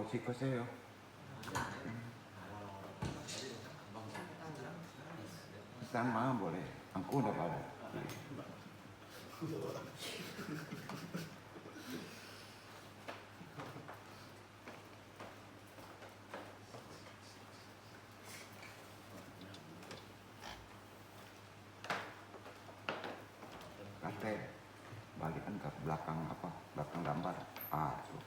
sikoseo. Sama boleh. Aku udah pada. Kate balikan ke belakang apa? Belakang gambar. Tuh.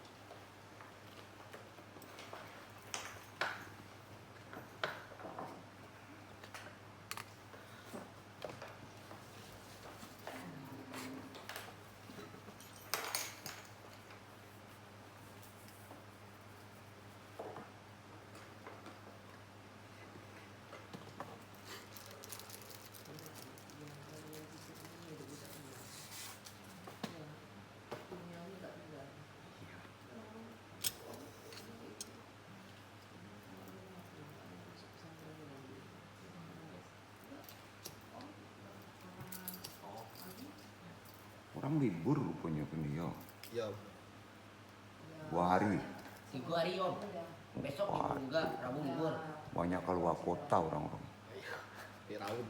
Orang libur rupanya beliau. Ya. 2 hari. 3 hari om. Besok libur juga, Rabu libur. Banyak keluar kota orang-orang. Firaun.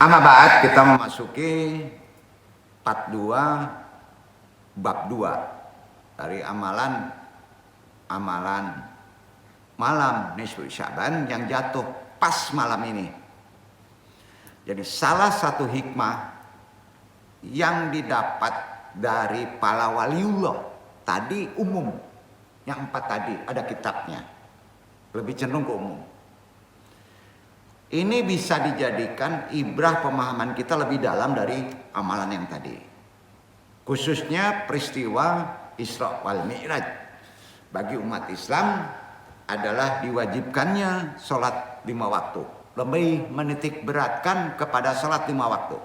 Amma ba'd, kita memasuki part 2 bab 2 dari amalan malam nisfu Sya'ban yang jatuh pas malam ini. Jadi salah satu hikmah yang didapat dari para waliullah tadi umum, yang 4 tadi ada kitabnya, lebih cenderung ke umum. Ini bisa dijadikan ibrah pemahaman kita lebih dalam dari amalan yang tadi. Khususnya peristiwa Isra wal Mi'raj. Bagi umat Islam adalah diwajibkannya sholat 5 waktu. Lebih menitik beratkan kepada sholat 5 waktu.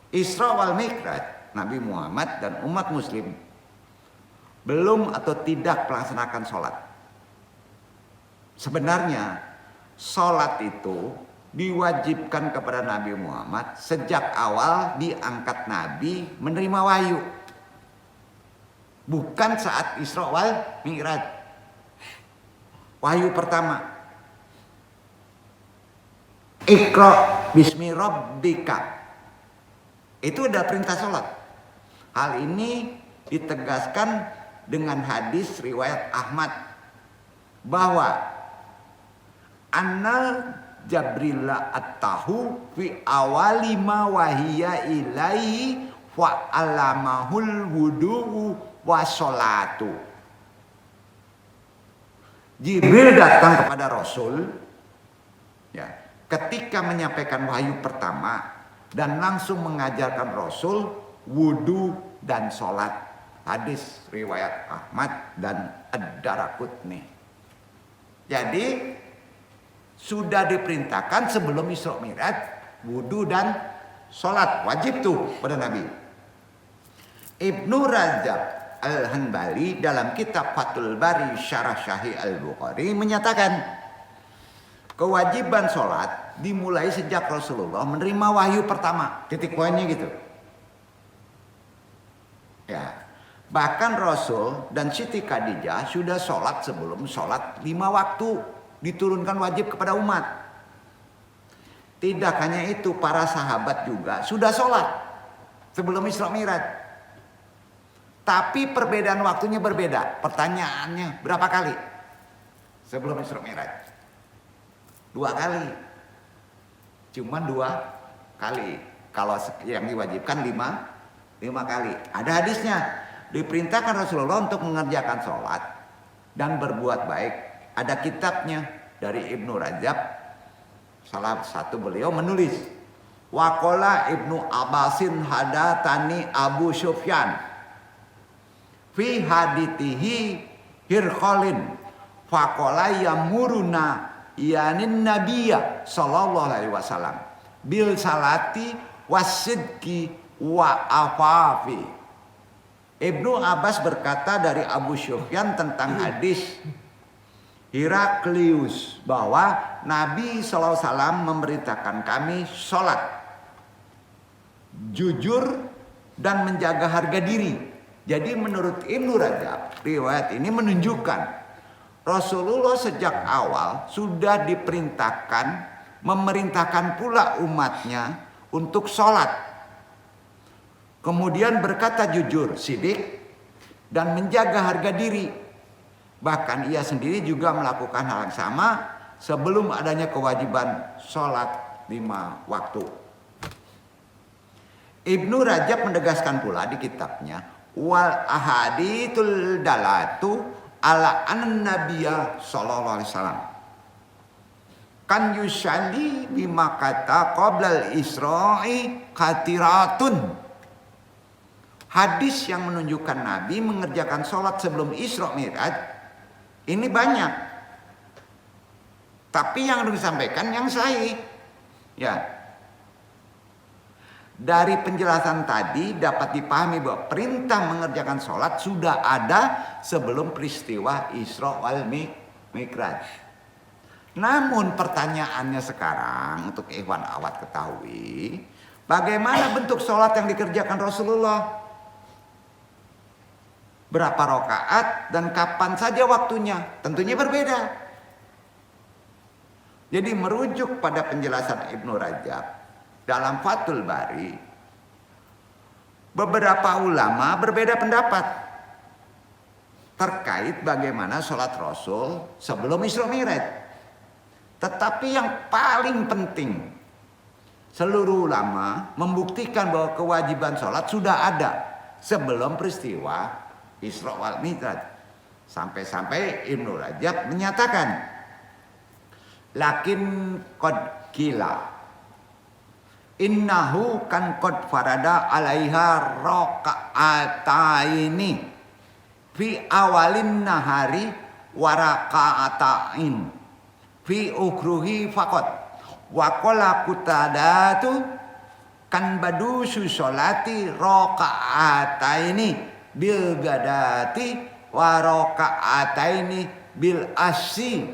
Isra wal Mi'raj, Nabi Muhammad dan umat muslim belum atau tidak melaksanakan sholat. Sebenarnya sholat itu diwajibkan kepada Nabi Muhammad sejak awal diangkat Nabi menerima wahyu, bukan saat Isra wal Mi'raj. Wahyu pertama, Iqra bismi rabbika, itu ada perintah sholat. Hal ini ditegaskan dengan hadis riwayat Ahmad bahwa annal Jabrilla at-tahu fi awali ma wahiya ilaihi wa alamahul wudu'u wa sholatu. Jibril datang kepada Rasul ya, ketika menyampaikan wahyu pertama dan langsung mengajarkan Rasul wudu dan sholat. Hadis riwayat Ahmad dan Ad-Daraqutni. Jadi sudah diperintahkan sebelum Isra Mi'raj wudu dan sholat wajib tuh pada Nabi. Ibnu Rajab Al-Hanbali dalam kitab Fathul Bari Syarah Sahih Al-Bukhari menyatakan kewajiban sholat dimulai sejak Rasulullah menerima wahyu pertama. Titik poinnya gitu. Ya, bahkan Rasul dan Siti Khadijah sudah sholat sebelum sholat 5 waktu diturunkan wajib kepada umat. Tidak hanya itu, para sahabat juga sudah sholat sebelum Isra Mi'raj. Tapi perbedaan waktunya berbeda. Pertanyaannya, berapa kali sebelum Isra Mi'raj? 2 kali. Cuman 2 kali. Kalau yang diwajibkan 5 kali. Ada hadisnya. Diperintahkan Rasulullah untuk mengerjakan sholat dan berbuat baik. Ada kitabnya dari Ibnu Rajab, salah satu beliau menulis, waqala Ibnu Abbasin hadatani Abu Sufyan fi haditihi Hirqalin faqala yamuruna yanin nabiyya sallallahu alaihi wasallam bil salati wasidqi wa afafi. Ibnu Abbas berkata dari Abu Sufyan tentang hadis Heraklius bahwa Nabi SAW memerintahkan kami sholat, jujur, dan menjaga harga diri. Jadi menurut Ibnu Rajab, riwayat ini menunjukkan Rasulullah sejak awal sudah memerintahkan pula umatnya untuk sholat. Kemudian berkata jujur, sidik, dan menjaga harga diri. Bahkan ia sendiri juga melakukan hal yang sama sebelum adanya kewajiban sholat 5 waktu. Ibnu Rajab menegaskan pula di kitabnya wal ahadithul dalatu ala an-nabiyya sallallahu alaihi wasallam kan yusalli bima kata qabla al-isra'i khatiratun. Hadis yang menunjukkan Nabi mengerjakan sholat sebelum Isra Mi'raj ini banyak, tapi yang disampaikan yang sahih. Ya, dari penjelasan tadi dapat dipahami bahwa perintah mengerjakan sholat sudah ada sebelum peristiwa Isra wal Mi'raj. Namun pertanyaannya sekarang untuk ikhwan awat ketahui, bagaimana bentuk sholat yang dikerjakan Rasulullah? Berapa rakaat dan kapan saja waktunya? Tentunya berbeda. Jadi merujuk pada penjelasan Ibnu Rajab dalam Fathul Bari, beberapa ulama berbeda pendapat terkait bagaimana sholat Rasul sebelum Isra Mi'raj. Tetapi yang paling penting, seluruh ulama membuktikan bahwa kewajiban sholat sudah ada sebelum peristiwa Isra wal Mi'raj. Sampai-sampai Ibnu Rajab menyatakan, lakin qad qila innahu kan qad farada alaiha raqa'ataini fi awalin nahari wa raqa'atain fi ukruhi faqat wa qala qutadatu kan badusu sholati raqa'ataini bil gadati wa raqa'ataini bil asyi.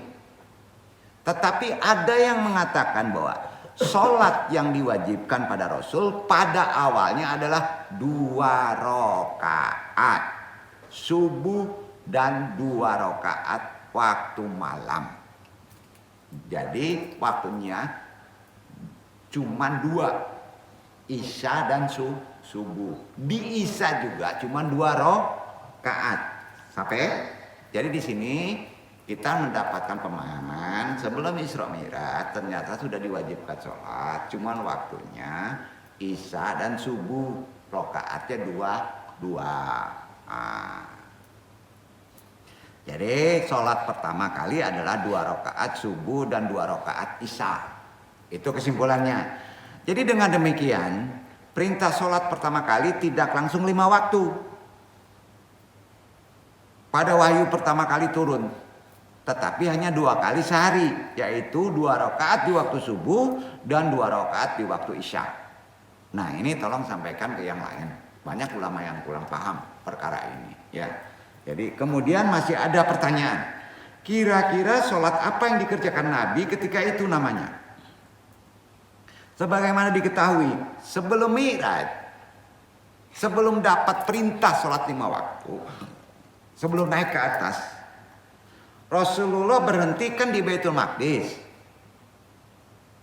Tetapi ada yang mengatakan bahwa sholat yang diwajibkan pada Rasul pada awalnya adalah 2 rakaat subuh dan 2 rakaat waktu malam. Jadi waktunya cuma 2, Isya dan subuh. Di Isya juga cuma 2 rakaat. Sampai? Jadi di sini kita mendapatkan pemahaman sebelum Isra Mi'raj ternyata sudah diwajibkan sholat, cuman waktunya Isya dan subuh, rakaatnya 2. Jadi sholat pertama kali adalah 2 rakaat subuh dan 2 rakaat Isya. Itu kesimpulannya. Jadi dengan demikian perintah sholat pertama kali tidak langsung 5 waktu. Pada wahyu pertama kali turun, tetapi hanya 2 kali sehari, yaitu 2 rakaat di waktu subuh dan 2 rakaat di waktu Isya. Nah ini tolong sampaikan ke yang lain. Banyak ulama yang kurang paham perkara ini. Ya. Jadi kemudian masih ada pertanyaan. Kira-kira sholat apa yang dikerjakan Nabi ketika itu namanya? Sebagaimana diketahui, sebelum Mi'raj, sebelum dapat perintah sholat 5 waktu, sebelum naik ke atas, Rasulullah berhentikan di Baitul Maqdis,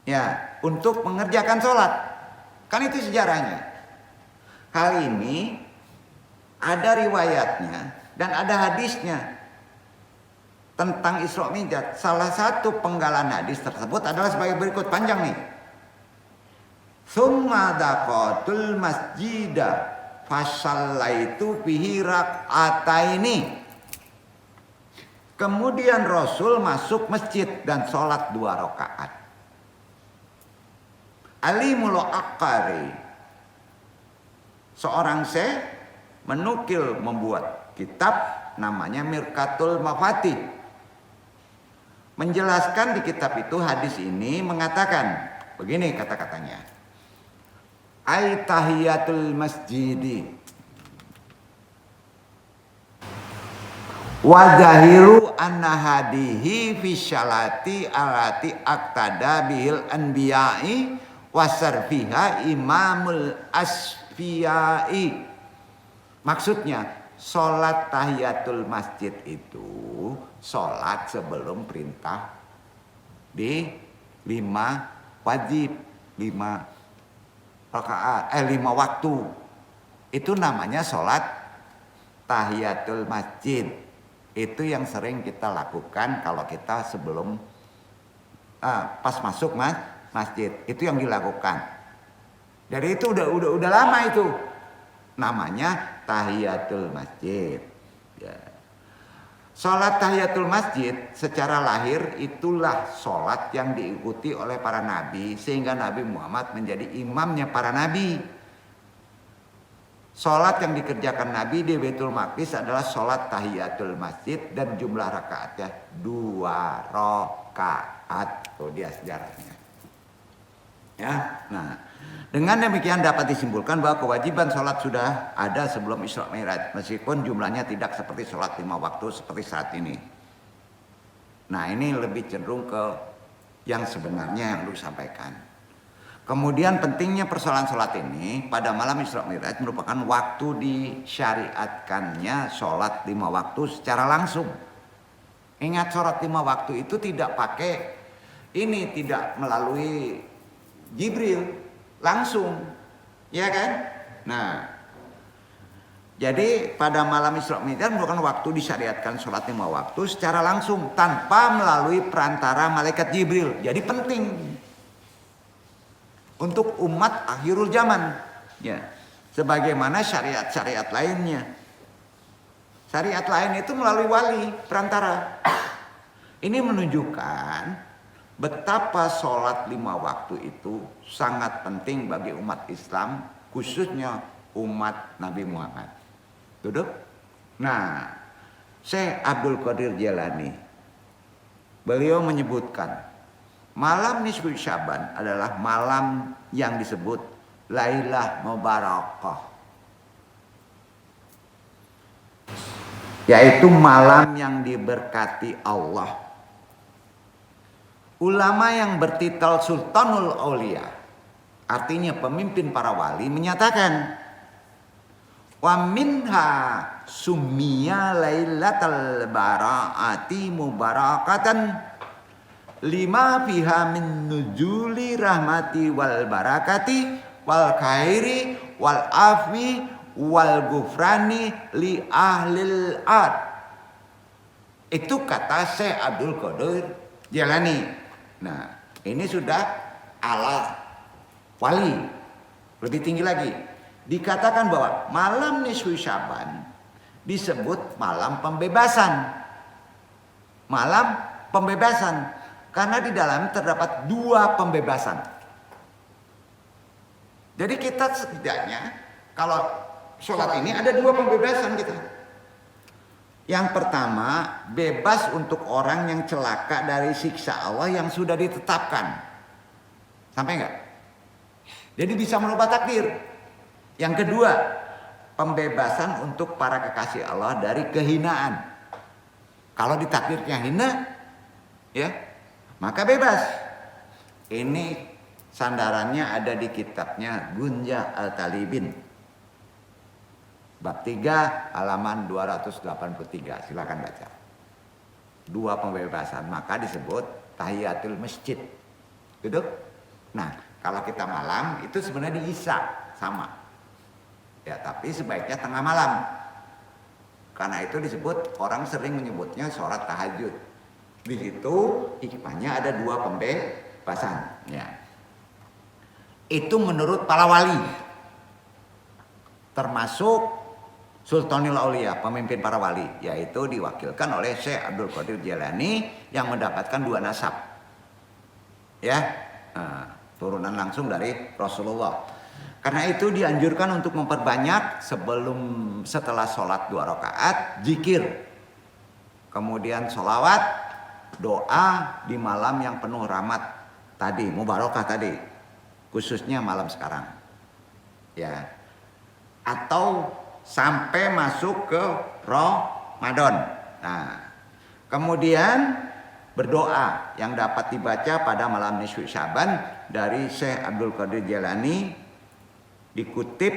ya, untuk mengerjakan sholat. Kan itu sejarahnya. Hal ini ada riwayatnya dan ada hadisnya tentang Isra Mi'raj. Salah satu penggalan hadis tersebut adalah sebagai berikut, panjang nih. Tsumma daqatul masjida fasallaitu fihi rak'ataini. Kemudian Rasul masuk masjid dan sholat 2 rakaat. Alimul Aqari, seorang syekh, menukil membuat kitab namanya Mirqatul Mafatih. Menjelaskan di kitab itu hadis ini mengatakan begini kata-katanya. Ai tahiyatul masjidi. Wa zahiru anna hadihi fi syalati alati aqtada bihil anbiya'i wasarfiha imamul asfiyai. Maksudnya sholat tahiyatul masjid itu sholat sebelum perintah di 5 wajib, 5 rakaat, 5 waktu. Itu namanya sholat tahiyatul masjid. Itu yang sering kita lakukan kalau kita sebelum pas masuk masjid. Itu yang dilakukan. Jadi itu udah lama itu. Namanya tahiyatul masjid. Ya. Sholat tahiyatul masjid secara lahir itulah sholat yang diikuti oleh para nabi sehingga Nabi Muhammad menjadi imamnya para nabi. Sholat yang dikerjakan Nabi di Baitul Maqdis adalah sholat tahiyatul masjid dan jumlah rakaatnya 2 rakaat. Tuh dia sejarahnya. Ya, nah dengan demikian dapat disimpulkan bahwa kewajiban sholat sudah ada sebelum Isra Mi'raj meskipun jumlahnya tidak seperti sholat 5 waktu seperti saat ini. Nah ini lebih cenderung ke yang sebenarnya yang lu sampaikan. Kemudian pentingnya persoalan sholat ini pada malam Isra Mi'raj merupakan waktu disyariatkannya sholat 5 waktu secara langsung. Ingat sholat 5 waktu itu tidak pakai ini, tidak melalui Jibril langsung, ya kan? Nah, jadi pada malam Isra Mi'raj merupakan waktu disyariatkan sholat 5 waktu secara langsung tanpa melalui perantara malaikat Jibril. Jadi penting untuk umat akhirul zaman, ya, sebagaimana syariat-syariat lainnya. Syariat lain itu melalui wali perantara. Ini menunjukkan betapa sholat 5 waktu itu sangat penting bagi umat Islam, khususnya umat Nabi Muhammad. Duduk. Nah, Syekh Abdul Qadir Jailani, beliau menyebutkan malam nisfu Syaban adalah malam yang disebut Lailah Mubarakah, yaitu malam yang diberkati Allah. Ulama yang bertitel Sultanul Aulia, artinya pemimpin para wali, menyatakan wa minha summiya lailatal bara'ati mubarakatan lima fiha min nuzuli rahmati wal barakati wal khairi wal afwi wal gufrani li ahlil ard. Itu kata Syekh Abdul Qadir Jailani. Nah, ini sudah ala wali. Lebih tinggi lagi. Dikatakan bahwa malam nisfu Syaban disebut malam pembebasan. Malam pembebasan. Karena di dalam terdapat 2 pembebasan. Jadi kita setidaknya kalau sholat ini ada 2 pembebasan kita. Yang pertama, bebas untuk orang yang celaka dari siksa Allah yang sudah ditetapkan. Sampai enggak? Jadi bisa merubah takdir. Yang kedua, pembebasan untuk para kekasih Allah dari kehinaan. Kalau ditakdirnya hina, ya, maka bebas. Ini sandarannya ada di kitabnya Gunjah Al-Talibin. Bab 3 halaman 283. Silakan baca. 2 pembebasan, maka disebut tahiyatul masjid. Duduk. Nah, kalau kita malam itu sebenarnya di Isya sama. Ya, tapi sebaiknya tengah malam. Karena itu disebut, orang sering menyebutnya sholat tahajud. Di situ hikmahnya ada 2 pembebasan. Ya. Itu menurut para wali, termasuk Sultanul Aulia, pemimpin para wali, yaitu diwakilkan oleh Syekh Abdul Qadir Jailani yang mendapatkan 2 nasab. Ya, nah, turunan langsung dari Rasulullah. Karena itu dianjurkan untuk memperbanyak setelah sholat 2 rakaat zikir, kemudian sholawat, doa di malam yang penuh rahmat tadi, mubarakah tadi, khususnya malam sekarang. Ya. Atau sampai masuk ke Ramadan. Nah, kemudian berdoa yang dapat dibaca pada malam nisfu Syaban dari Syekh Abdul Qadir Jailani, dikutip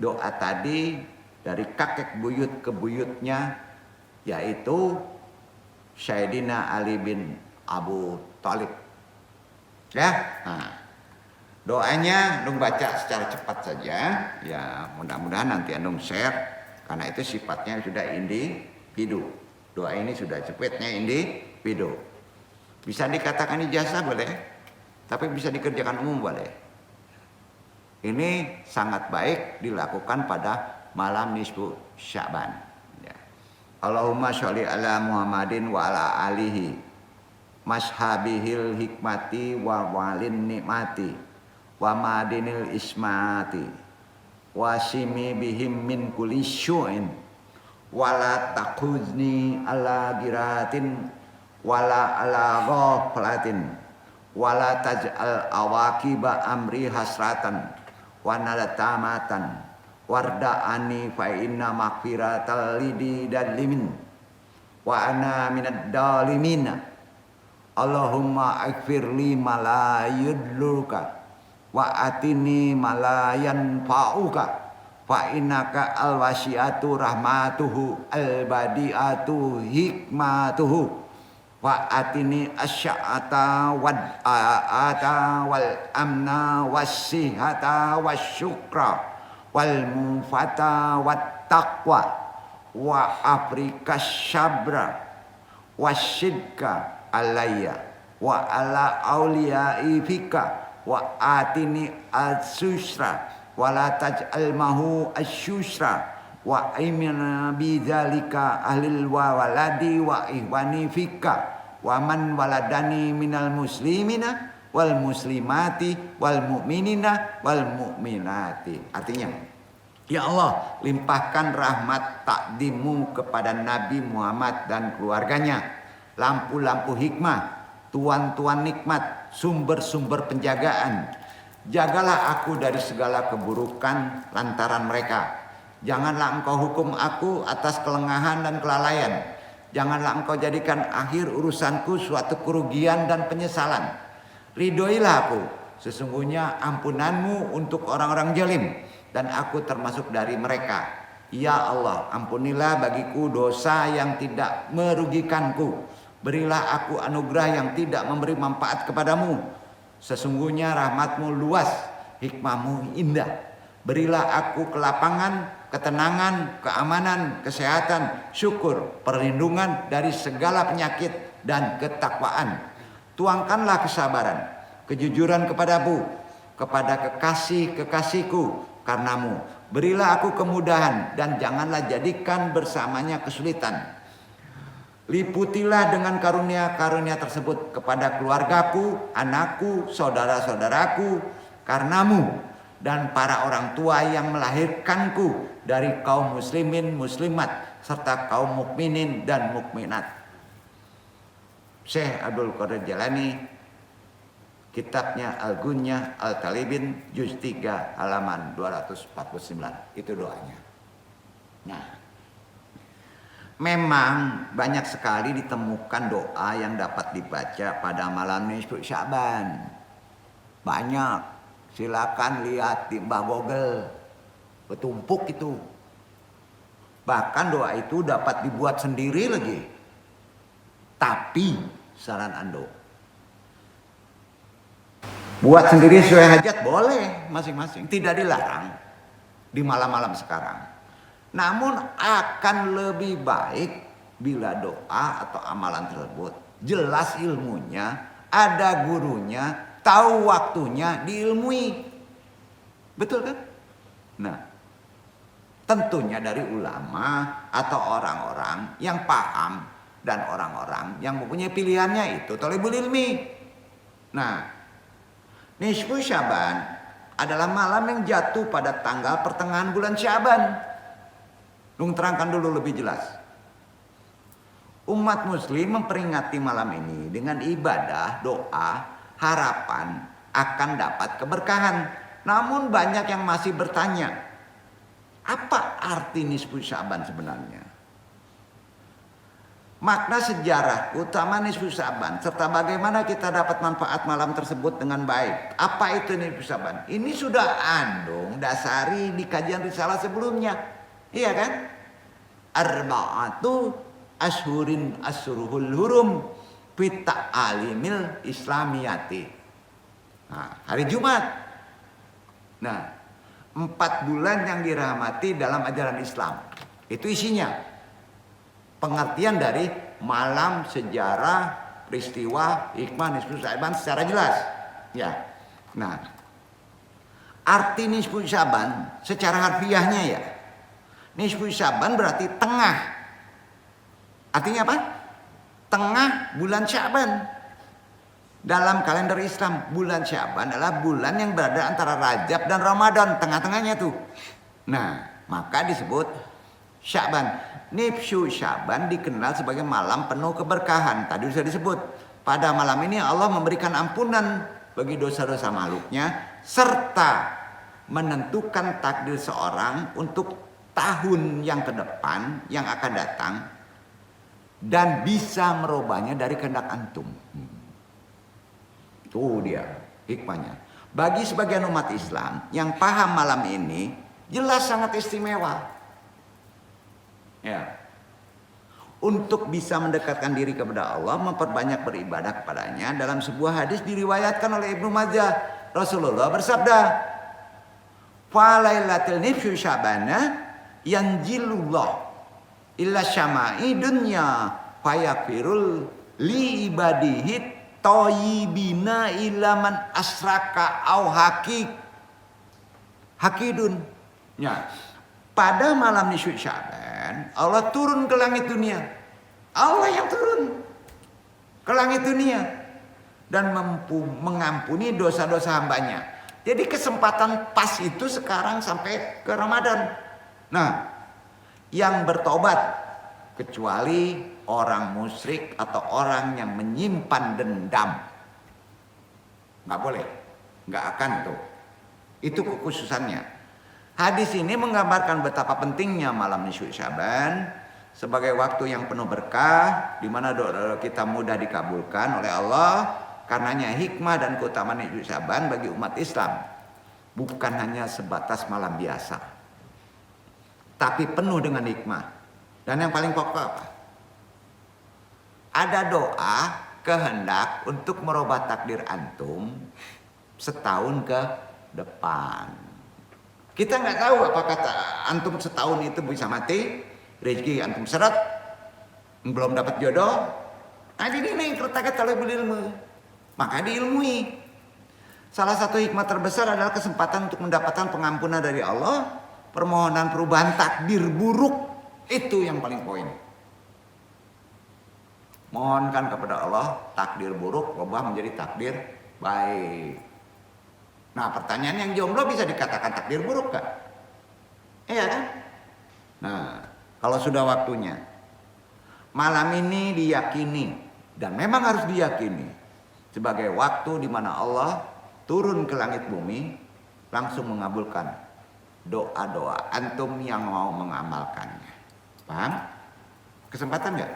doa tadi dari kakek buyut ke buyutnya, yaitu Sayyidina Ali bin Abu Thalib. Ya, nah, doanya Andung baca secara cepat saja. Ya, mudah-mudahan nanti Andung share karena itu sifatnya sudah individu. Doa ini sudah cepatnya individu. Bisa dikatakan ijazah boleh, tapi bisa dikerjakan umum boleh. Ini sangat baik dilakukan pada malam nisfu Sya'ban. Ya. Allahumma sholli ala Muhammadin wa ala alihi mashabihil hikmati wa walin nikmati wa madinil ismati wa simi bihim min kulli syu'in wala taquzni ala giratin wala ala ghaflatin wala taj'al awaqiba amri hasratan wa nadatamatan warda'ani fa inna maghfiratal lidi dalimin wa ana minad dalimina Allahumma ighfirli ma la yudluka wa atini ma la yanfa'uka fa innaka al-wasi'atu rahmatuhu al-badi'atu hikmatuhu wa atini asya'ata wad a'ata wal amna was-sihata wasyukra wal mufata wat taqwa wa afrikas syabra wasyidka alayya wa ala awliyai fika wa atini al-susra wa la taj'al mahu al-susra wa imina bidzalika ahlil waladi wa ihwani fika wa man waladani minal muslimina wal muslimati wal mu'minina wal mu'minati. Artinya, ya Allah, limpahkan rahmat takdimu kepada Nabi Muhammad dan keluarganya, lampu-lampu hikmah, tuan-tuan nikmat, sumber-sumber penjagaan. Jagalah aku dari segala keburukan lantaran mereka. Janganlah engkau hukum aku atas kelengahan dan kelalaian. Janganlah engkau jadikan akhir urusanku suatu kerugian dan penyesalan. Ridhoilah aku, sesungguhnya ampunanmu untuk orang-orang zalim dan aku termasuk dari mereka. Ya Allah, ampunilah bagiku dosa yang tidak merugikanku. Berilah aku anugerah yang tidak memberi manfaat kepadamu. Sesungguhnya rahmatmu luas, hikmahmu indah. Berilah aku kelapangan, ketenangan, keamanan, kesehatan, syukur, perlindungan dari segala penyakit dan ketakwaan. Tuangkanlah kesabaran, kejujuran kepadamu, kepada kekasih-kekasihku karenamu. Berilah aku kemudahan dan janganlah jadikan bersamanya kesulitan. Liputilah dengan karunia-karunia tersebut kepada keluargaku, anakku, saudara-saudaraku karenamu dan para orang tua yang melahirkanku dari kaum muslimin, muslimat serta kaum mukminin dan mukminat. Syekh Abdul Qadir Jailani, kitabnya Al-Gunyah Al-Talibin juz 3 halaman 249. Itu doanya. Nah, memang banyak sekali ditemukan doa yang dapat dibaca pada malam nisfu Sya'ban. Banyak. Silakan lihat di Mbah Google. Bertumpuk itu. Bahkan doa itu dapat dibuat sendiri lagi. Tapi saran Ando, buat sendiri sesuai hajat boleh masing-masing, tidak dilarang di malam-malam sekarang. Namun akan lebih baik bila doa atau amalan tersebut jelas ilmunya, ada gurunya, tahu waktunya, diilmui. Betul kan? Nah, tentunya dari ulama atau orang-orang yang paham dan orang-orang yang mempunyai pilihannya itu thalibul ilmi. Nah, nisfu Sya'ban adalah malam yang jatuh pada tanggal pertengahan bulan Sya'ban. Nung terangkan dulu lebih jelas. Umat muslim memperingati malam ini dengan ibadah, doa, harapan akan dapat keberkahan Namun banyak yang masih bertanya, apa arti nisfu Sya'ban sebenarnya? Makna sejarah, utama nisfu Sya'ban, serta bagaimana kita dapat manfaat malam tersebut dengan baik. Apa itu nisfu Sya'ban? Ini sudah Andung dasari di kajian risalah sebelumnya. Iya kan? Arba'atu ashurin asruhul hurum fita alimil islamiyati. Nah, hari Jumat. Nah, 4 bulan yang dirahmati dalam ajaran Islam. Itu isinya. Pengertian dari malam, sejarah, peristiwa, hikmah, nisfu Sya'ban secara jelas. Ya. Nah, arti nisfu Sya'ban secara harfiahnya ya. Nisfu Sya'ban berarti tengah. Artinya apa? Tengah bulan Sya'ban. Dalam kalender Islam, bulan Sya'ban adalah bulan yang berada antara Rajab dan Ramadan, tengah-tengahnya tuh. Nah, maka disebut Sya'ban. Nisfu Sya'ban dikenal sebagai malam penuh keberkahan. Tadi sudah disebut. Pada malam ini Allah memberikan ampunan bagi dosa-dosa makhluknya, serta menentukan takdir seorang untuk tahun yang ke depan yang akan datang, dan bisa merubahnya dari kehendak antum. Itu dia hikmahnya. Bagi sebagian umat Islam yang paham malam ini, jelas sangat istimewa. Ya. Untuk bisa mendekatkan diri kepada Allah, memperbanyak beribadah kepadanya. Dalam sebuah hadis diriwayatkan oleh Ibnu Majah, Rasulullah bersabda, "Falailatul nisfu Sya'bana yanjilullah illa syama'i dunya fayakfirul li ibadihi thayyibina ila man asraka au hakidun." Ya. Pada malam nisfu Sya'ban, Allah turun ke langit dunia. Allah yang turun ke langit dunia dan mengampuni dosa-dosa hambanya. Jadi kesempatan pas itu sekarang sampai ke Ramadan. Nah, yang bertobat kecuali orang musyrik atau orang yang menyimpan dendam, nggak boleh, nggak akan tuh. Itu kekhususannya. Hadis ini menggambarkan betapa pentingnya malam nisfu Sya'ban sebagai waktu yang penuh berkah, di mana doa kita mudah dikabulkan oleh Allah. Karenanya hikmah dan keutamaan nisfu Sya'ban bagi umat Islam bukan hanya sebatas malam biasa, tapi penuh dengan hikmah. Dan yang paling pokok apa? Ada doa kehendak untuk merubah takdir antum setahun ke depan. Kita nggak tahu apa kata antum setahun itu bisa mati, rezeki antum seret, belum dapat jodoh. Nah, ini kertas oleh berilmu, maka diilmui. Salah satu hikmah terbesar adalah kesempatan untuk mendapatkan pengampunan dari Allah, permohonan perubahan takdir buruk, itu yang paling poin. Mohonkan kepada Allah takdir buruk berubah menjadi takdir baik. Nah, pertanyaan yang jomblo bisa dikatakan takdir buruk gak? Iya kan? Nah, kalau sudah waktunya, malam ini diyakini, dan memang harus diyakini, sebagai waktu di mana Allah turun ke langit bumi, langsung mengabulkan doa-doa antum yang mau mengamalkannya. Paham? Kesempatan gak?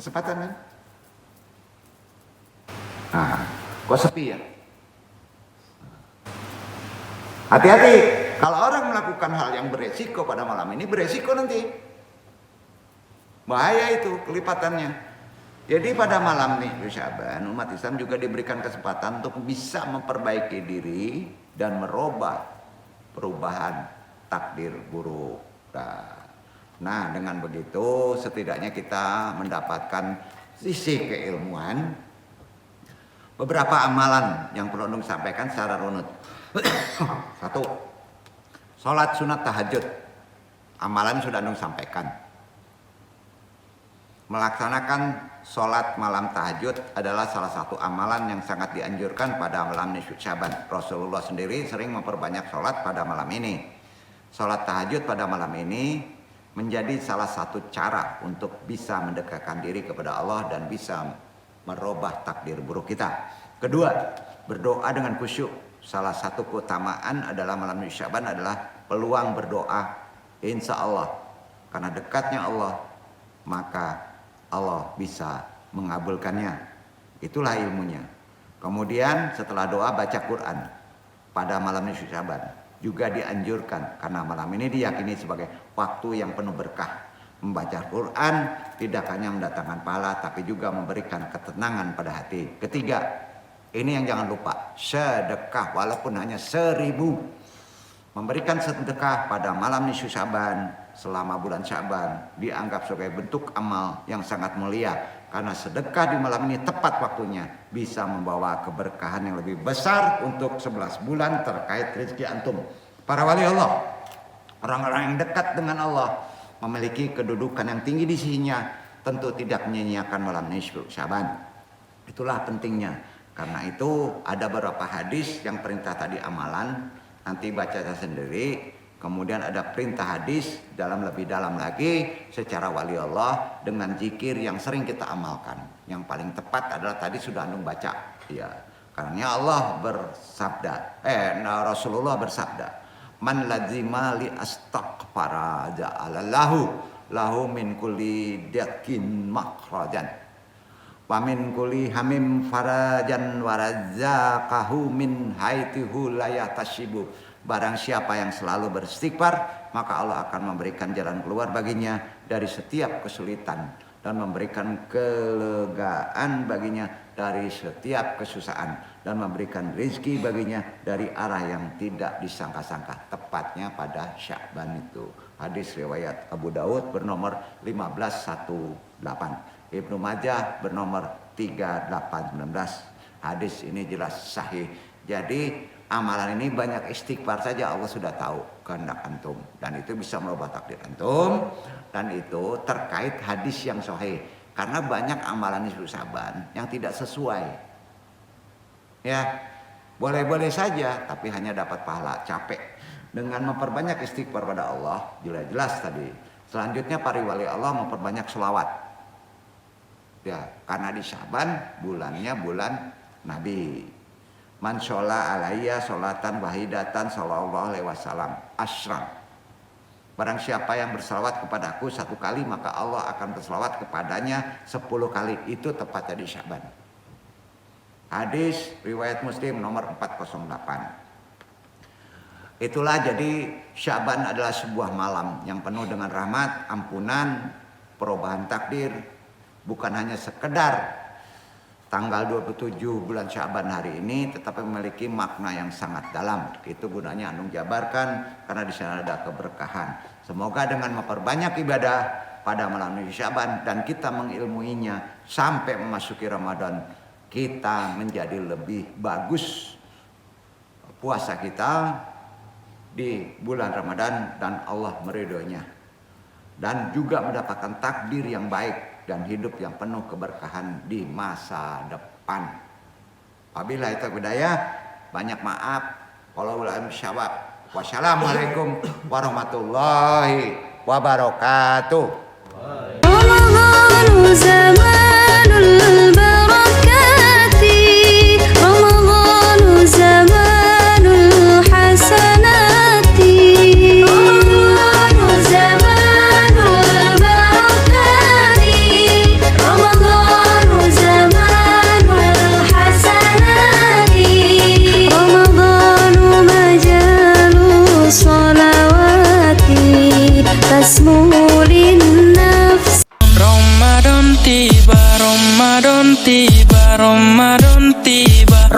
Kesempatan kan? Nah, kok sepi ya? Hati-hati, kalau orang melakukan hal yang beresiko pada malam ini, beresiko nanti. Bahaya itu kelipatannya. Jadi pada malam nih Sya'ban, umat Islam juga diberikan kesempatan untuk bisa memperbaiki diri dan merubah perubahan takdir buruk. Nah, dengan begitu setidaknya kita mendapatkan sisi keilmuan. Beberapa amalan yang perlu Undung sampaikan secara runut. 1. Sholat sunat tahajud. Amalan sudah Undung sampaikan. Melaksanakan sholat malam tahajud adalah salah satu amalan yang sangat dianjurkan pada malam nisfu Sya'ban. Rasulullah sendiri sering memperbanyak sholat pada malam ini. Sholat tahajud pada malam ini menjadi salah satu cara untuk bisa mendekatkan diri kepada Allah dan bisa merubah takdir buruk kita. Kedua, berdoa dengan khusyuk salah satu keutamaan adalah malam nisfu Sya'ban adalah peluang berdoa. Insya Allah, karena dekatnya Allah, maka Allah bisa mengabulkannya. Itulah ilmunya. Kemudian setelah doa baca Quran pada malam nisfu Sya'ban juga dianjurkan, karena malam ini diyakini sebagai waktu yang penuh berkah. Membaca Quran tidak hanya mendatangkan pahala, tapi juga memberikan ketenangan pada hati. Ketiga, ini yang jangan lupa, sedekah walaupun hanya 1000. Memberikan sedekah pada malam nisfu Sya'ban selama bulan Sya'ban dianggap sebagai bentuk amal yang sangat mulia, karena sedekah di malam ini tepat waktunya bisa membawa keberkahan yang lebih besar untuk 11 bulan terkait rezeki antum. Para wali Allah, orang-orang yang dekat dengan Allah, memiliki kedudukan yang tinggi di sisinya, tentu tidak menyia-nyiakan malam nisfu Sya'ban. Itulah pentingnya. Karena itu ada beberapa hadis yang perintah tadi amalan, nanti baca sendiri. Kemudian ada perintah hadis dalam lebih dalam lagi secara wali Allah dengan zikir yang sering kita amalkan. Yang paling tepat adalah tadi sudah antum baca, ya. Karena Allah bersabda, Rasulullah bersabda, man lazima li astaghfara ja'alallahu lahu min kulli dakin makhrajan wa min kulli hamim farajan wa razaqahu min haitsu la yahtashibu. Barang siapa yang selalu beristighfar, maka Allah akan memberikan jalan keluar baginya dari setiap kesulitan dan memberikan kelegaan baginya dari setiap kesusahan dan memberikan rezeki baginya dari arah yang tidak disangka-sangka, tepatnya pada Sya'ban itu. Hadis riwayat Abu Daud bernomor 1518, Ibnu Majah bernomor 3819. Hadis ini jelas sahih. Jadi amalan ini banyak istighfar saja Allah sudah tahu kehendak antum, dan itu bisa merubah takdir antum, dan itu terkait hadis yang sahih. Karena banyak amalan nisfu Sya'ban yang tidak sesuai. Ya, boleh-boleh saja tapi hanya dapat pahala capek. Dengan memperbanyak istighfar pada Allah, jelas-jelas tadi. Selanjutnya para wali Allah memperbanyak selawat. Ya, karena di Sya'ban bulannya bulan Nabi. Man sholla alaiya sholatan wahidatan sallallahu alaihi wasallam asyram. Barang siapa yang berselawat kepadaku 1 kali, maka Allah akan berselawat kepadanya 10 kali. Itu tepatnya di Sya'ban. Hadis riwayat Muslim nomor 408. Itulah jadi Sya'ban adalah sebuah malam yang penuh dengan rahmat, ampunan, perubahan takdir. Bukan hanya sekedar tanggal 27 bulan Sya'ban hari ini, tetapi memiliki makna yang sangat dalam. Itu gunanya antum jabarkan, karena di sana ada keberkahan. Semoga dengan memperbanyak ibadah pada malam nisfu Sya'ban dan kita mengilmuinya sampai memasuki Ramadan, kita menjadi lebih bagus puasa kita di bulan Ramadan dan Allah meridhoinya, dan juga mendapatkan takdir yang baik dan hidup yang penuh keberkahan di masa depan. Wabillahi taufiq hidayah, banyak maaf. Wallahu a'lam bishawab. Wassalamualaikum warahmatullahi wabarakatuh. Ramadan zamanul barakati, Ramadan zamanul hasanati, Ramadan zamanul barakati, Ramadan zamanul hasanati, Ramadan majalus salawati tasmulin nafs. Ramadan tiba, Ramadan tiba, Ramadan tiba.